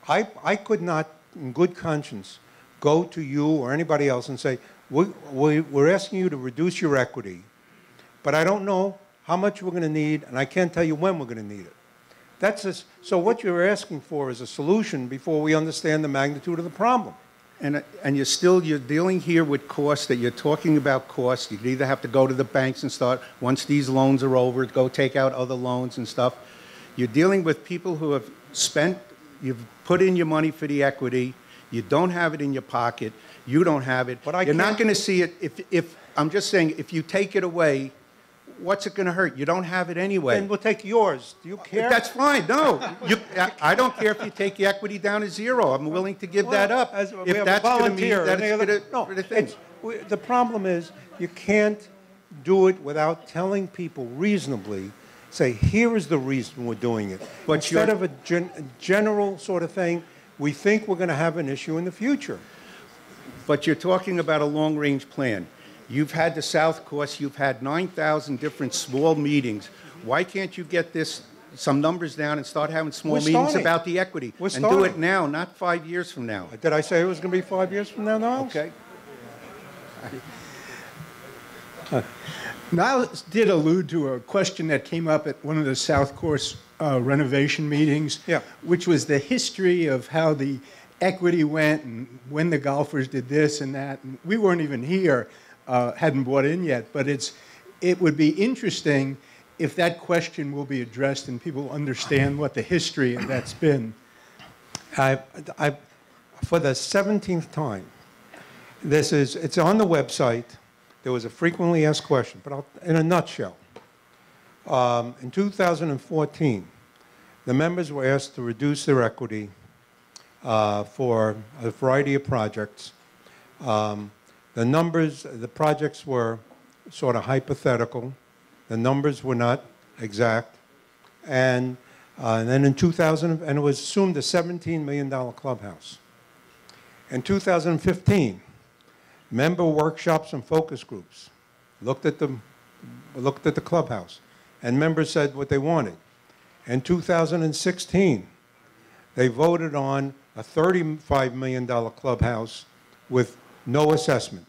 I could not, in good conscience, go to you or anybody else and say, we're asking you to reduce your equity, but I don't know how much we're going to need, and I can't tell you when we're going to need it. That's just, so what you're asking for is a solution before we understand the magnitude of the problem.
And you're dealing here with costs, that you're talking about costs. You either have to go to the banks and start, once these loans are over, go take out other loans and stuff. You're dealing with people who have spent, you've put in your money for the equity, you don't have it in your pocket, you don't have it.
But
you're not going to see it, if, I'm just saying, if you take it away, what's it going to hurt? You don't have it anyway.
Then we'll take yours. Do you care?
That's fine. No, I don't care if you take the equity down to zero. I'm willing to give that up.
We have a volunteer.
No,
The problem is you can't do it without telling people reasonably, say, here is the reason we're doing it.
But
instead of a general sort of thing, we think we're going to have an issue in the future.
But you're talking about a long-range plan. You've had the South course, you've had 9,000 different small meetings. Why can't you get some numbers down and start having small meetings about the equity? And do it now, not 5 years from now.
Did I say it was going to be 5 years from now, Niles?
Okay.
Niles did allude to a question that came up at one of the South Course renovation meetings, which was the history of how the equity went and when the golfers did this and that. And we weren't even here, hadn't bought in yet, but it would be interesting if that question will be addressed and people understand what the history of that's been.
For the 17th time, it's on the website. There was a frequently asked question, but in a nutshell. In 2014, the members were asked to reduce their equity for a variety of projects. The projects were sort of hypothetical. The numbers were not exact. And then in 2000, and it was assumed a $17 million clubhouse. In 2015, member workshops and focus groups looked at the clubhouse, and members said what they wanted. In 2016, they voted on a $35 million clubhouse with no assessment.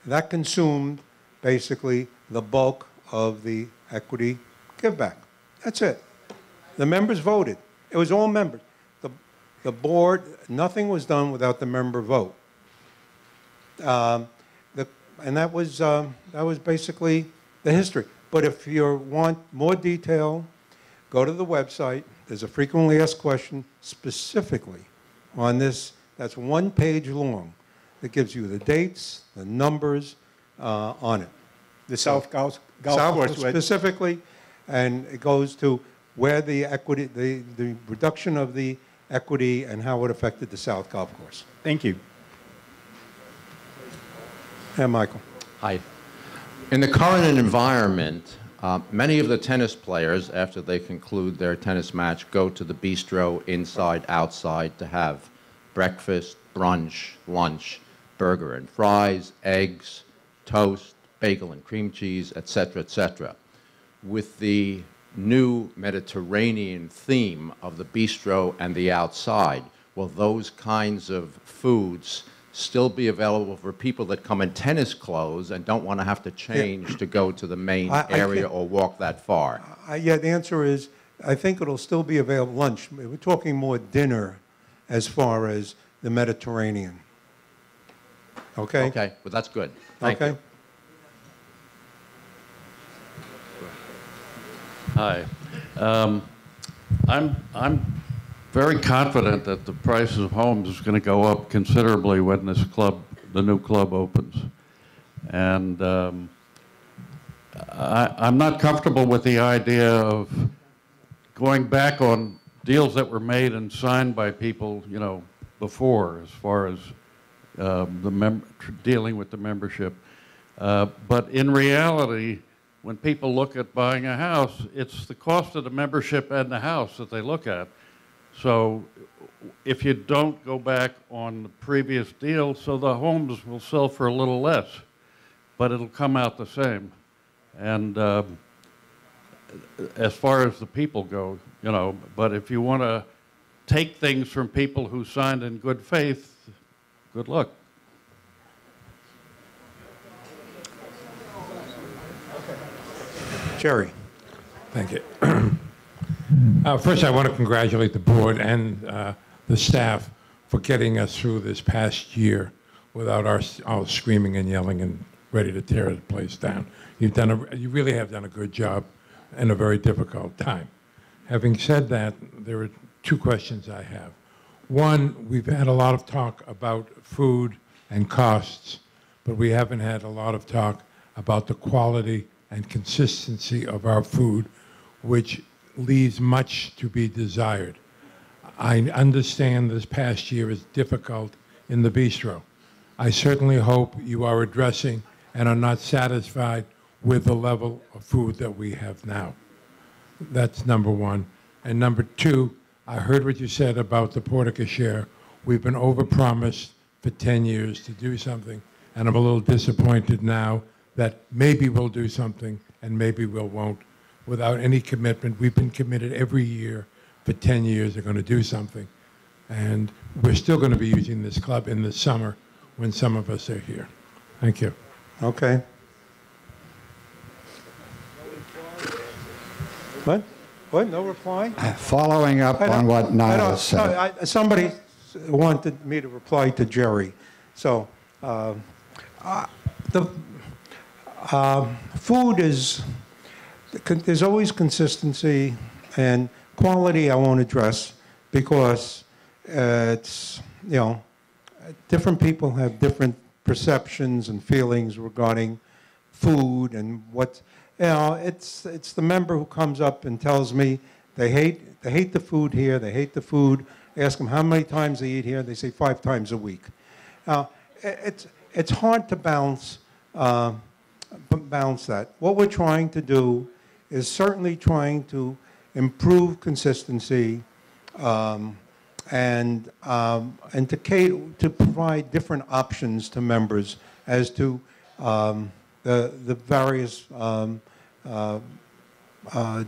That consumed basically the bulk of the equity giveback. That's it. The members voted. It was all members. The board, nothing was done without the member vote. And that was basically the history. But if you want more detail, go to the website. There's a frequently asked question specifically on this. That's 1 page long. That gives you the dates, the numbers on it.
The South Golf Course
specifically, and it goes to where the equity, the reduction of the equity and how it affected the South Golf Course.
Thank you.
Yeah, Michael.
Hi. In the current environment, many of the tennis players, after they conclude their tennis match, go to the bistro inside, outside to have breakfast, brunch, lunch, burger and fries, eggs, toast, bagel and cream cheese, etc., etc. With the new Mediterranean theme of the bistro and the outside, will those kinds of foods still be available for people that come in tennis clothes and don't want to have to change to go to the main area or walk that far?
Yeah, the answer is, I think it'll still be available lunch. We're talking more dinner as far as the Mediterranean. Okay?
Okay, well, that's good. Thank you.
Hi. I'm very confident that the price of homes is going to go up considerably when this club, the new club, opens. And I'm not comfortable with the idea of going back on deals that were made and signed by people, you know, before, as far as dealing with the membership. But in reality, when people look at buying a house, it's the cost of the membership and the house that they look at. So if you don't go back on the previous deal, so the homes will sell for a little less, but it'll come out the same. And as far as the people go, you know, but if you want to take things from people who signed in good faith, good luck.
Jerry.
Thank you. First, I want to congratulate the board and the staff for getting us through this past year without our screaming and yelling and ready to tear the place down. You really have done a good job in a very difficult time. Having said that, there are two questions I have. One, we've had a lot of talk about food and costs, but we haven't had a lot of talk about the quality and consistency of our food, which leaves much to be desired. I understand this past year is difficult in the bistro. I certainly hope you are addressing and are not satisfied with the level of food that we have now. That's number one. And number two, I heard what you said about the porte-cochere. We've been overpromised for 10 years to do something, and I'm a little disappointed now that maybe we'll do something and maybe we won't without any commitment. We've been committed every year for 10 years they're going to do something. And we're still going to be using this club in the summer when some of us are here. Thank you.
Okay. What? What? No reply?
Following up on what Niles said.
Somebody wanted me to reply to Jerry. So the food is, there's always consistency, and quality I won't address because it's, you know, different people have different perceptions and feelings regarding food and what, you know, it's the member who comes up and tells me they hate the food here, they hate the food. I ask them how many times they eat here, they say 5 times a week. It's hard to balance that. What we're trying to do is certainly trying to improve consistency and to provide different options to members as to the various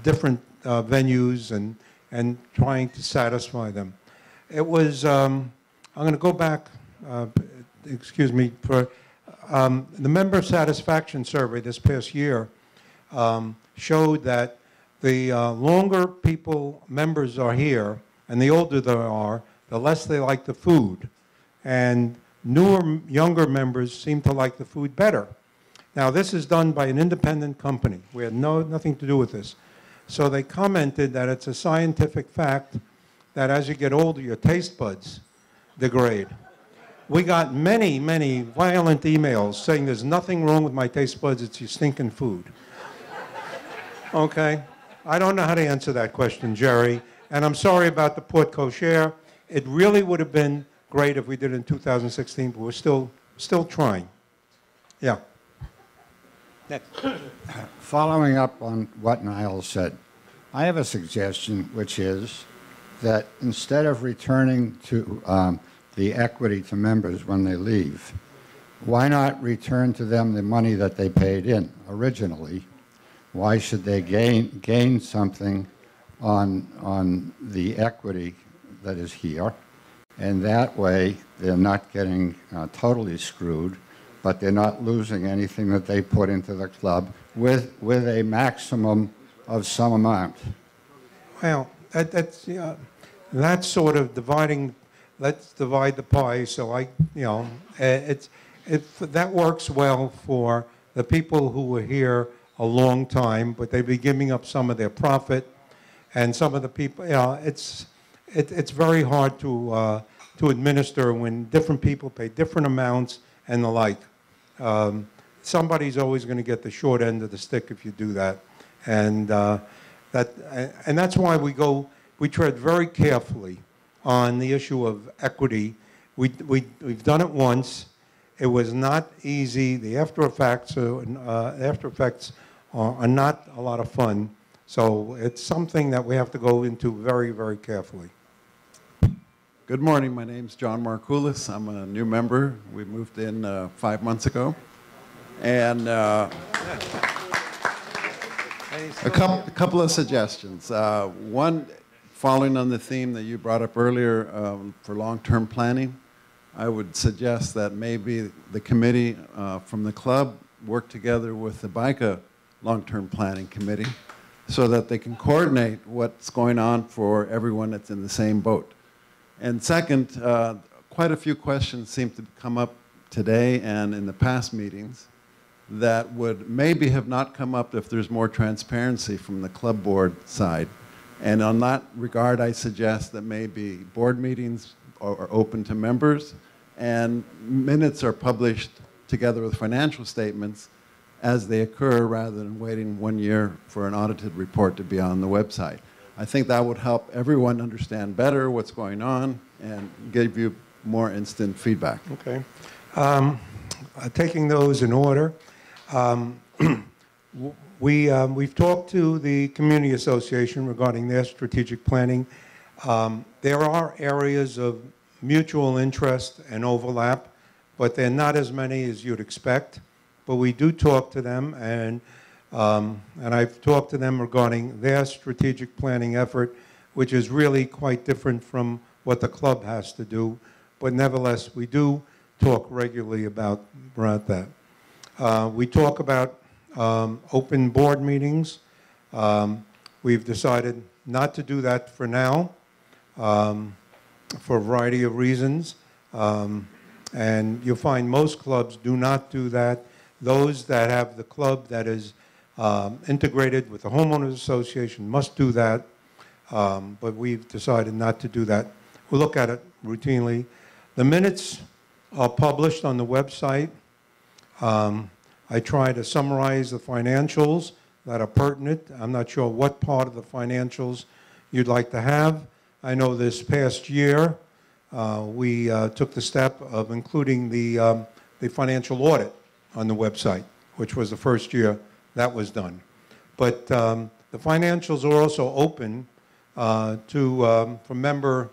different venues and trying to satisfy them. It was, I'm going to go back, excuse me, for the member satisfaction survey this past year showed that the longer members are here, and the older they are, the less they like the food. And newer, younger members seem to like the food better. Now, this is done by an independent company. We had nothing to do with this. So they commented that it's a scientific fact that as you get older, your taste buds degrade. We got many, many violent emails saying there's nothing wrong with my taste buds, it's your stinking food. Okay? I don't know how to answer that question, Jerry. And I'm sorry about the porte-cochere. It really would have been great if we did it in 2016, but we're still trying. Yeah. Next.
Following up on what Niles said, I have a suggestion, which is that instead of returning to the equity to members when they leave, why not return to them the money that they paid in originally? Why should they gain something on the equity that is here? And that way, they're not getting totally screwed, but they're not losing anything that they put into the club with a maximum of some amount.
Well, that's sort of dividing. Let's divide the pie. So that works well for the people who were here a long time, but they'd be giving up some of their profit, and some of the people. It's very hard to administer when different people pay different amounts and the like. Somebody's always going to get the short end of the stick if you do that, and that's why we tread very carefully on the issue of equity. We've done it once. It was not easy. The after effects are not a lot of fun. So it's something that we have to go into very, very carefully.
Good morning. My name's John Markoulis. I'm a new member. We moved in 5 months ago. And a couple of suggestions. One, following on the theme that you brought up earlier for long-term planning, I would suggest that maybe the committee from the club work together with the BICA long-term planning committee so that they can coordinate what's going on for everyone that's in the same boat. And second, quite a few questions seem to come up today and in the past meetings that would maybe have not come up if there's more transparency from the club board side. And on that regard, I suggest that maybe board meetings are open to members and minutes are published together with financial statements as they occur rather than waiting 1 year for an audited report to be on the website. I think that would help everyone understand better what's going on and give you more instant feedback.
Okay. Taking those in order, we've talked to the Community Association regarding their strategic planning. There are areas of mutual interest and overlap, but they're not as many as you'd expect. But we do talk to them, and I've talked to them regarding their strategic planning effort, which is really quite different from what the club has to do. But nevertheless, we do talk regularly about that. We talk about open board meetings. We've decided not to do that for now for a variety of reasons. And you'll find most clubs do not do that. Those that have the club that is integrated with the homeowners association must do that, but we've decided not to do that. We'll look at it routinely. The minutes are published on the website. I try to summarize the financials that are pertinent. I'm not sure what part of the financials you'd like to have. I know this past year we took the step of including the financial audit on the website, which was the first year that was done. But the financials are also open for member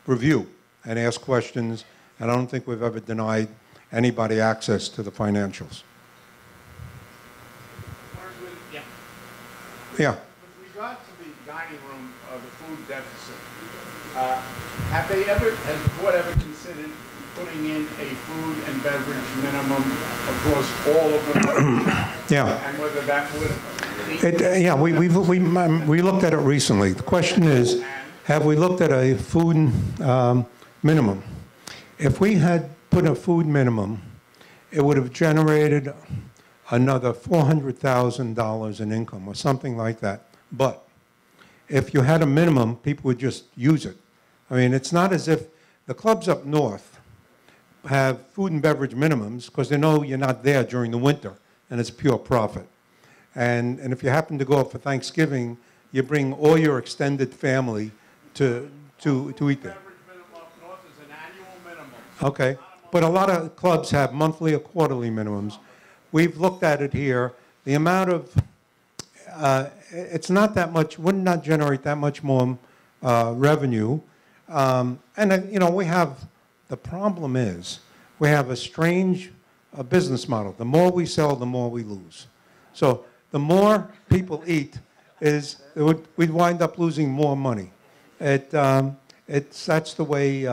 review and ask questions, and I don't think we've ever denied anybody access to the financials. Yeah.
With regard to the dining room, the food deficit, has the board ever considered putting in a food and beverage minimum across all of them?
Yeah.
And whether that would...
Yeah, we looked at it recently. The question is, have we looked at a food minimum? If we had put a food minimum, it would have generated another $400,000 in income or something like that. But if you had a minimum, people would just use it. I mean, it's not as if the clubs up north have food and beverage minimums because they know you're not there during the winter and it's pure profit. And if you happen to go up for Thanksgiving, you bring all your extended family to eat there. Okay, but a lot of clubs have monthly or quarterly minimums. We've looked at it here. The amount of, it's not that much, would not generate that much more revenue. And you know, the problem is, we have a strange business model. The more we sell, the more we lose. So the more people eat, we'd wind up losing more money. That's the way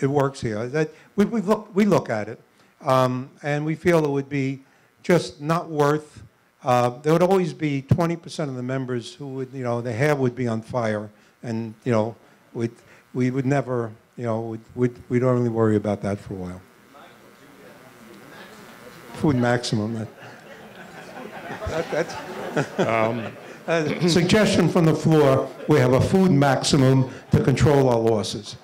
it works here. We look at it, and we feel it would be just not worth. There would always be 20% of the members who would, you know, their hair would be on fire, and you know, we would never, you know, we'd only worry about that for a while. Food maximum. Suggestion from the floor, we have a food maximum to control our losses.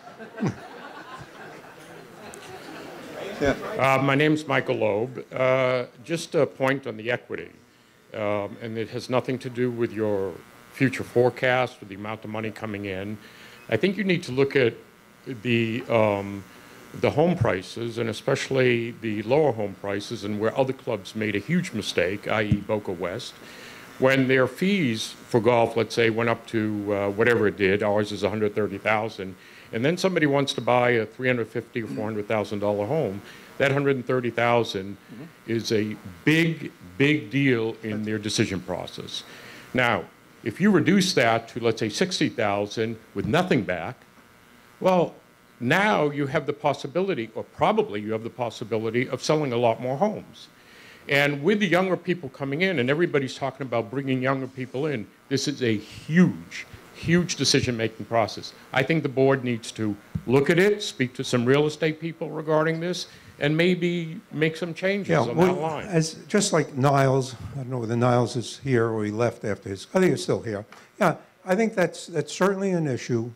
My name's Michael Loeb. Just a point on the equity, and it has nothing to do with your future forecast or the amount of money coming in. I think you need to look at the home prices, and especially the lower home prices, and where other clubs made a huge mistake, i.e. Boca West, when their fees for golf, let's say, went up to whatever it did. Ours is $130,000, and then somebody wants to buy a $350,000 or $400,000 home. That $130,000 is a big, big deal in their decision process. Now, if you reduce that to, let's say, $60,000 with nothing back, well, now you have the possibility, or probably you have the possibility, of selling a lot more homes. And with the younger people coming in, and everybody's talking about bringing younger people in, this is a huge, huge decision-making process. I think the board needs to look at it, speak to some real estate people regarding this, and maybe make some changes on that line.
Just like Niles, I don't know whether Niles is here or he left after his, I think he's still here. Yeah, I think that's certainly an issue.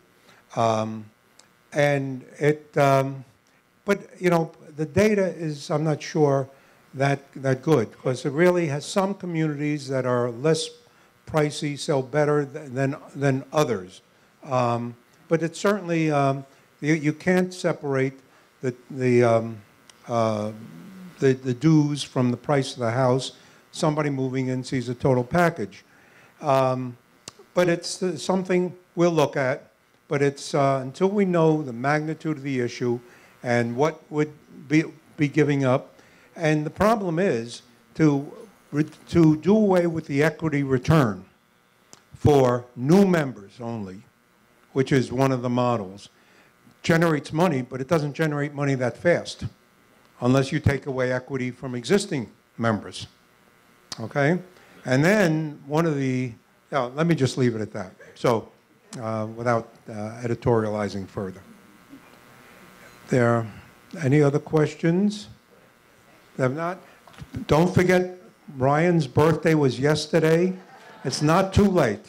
And it, but you know, the data is, I'm not sure, that good, because it really has some communities that are less pricey, sell better than others. But it's certainly, you can't separate the dues from the price of the house. Somebody moving in sees a total package. But it's something we'll look at, but it's until we know the magnitude of the issue and what would be giving up. And the problem is to do away with the equity return for new members only, which is one of the models, generates money, but it doesn't generate money that fast unless you take away equity from existing members, okay? And then one of the, let me just leave it at that. So without editorializing further. There, any other questions? If not, don't forget Ryan's birthday was yesterday. It's not too late.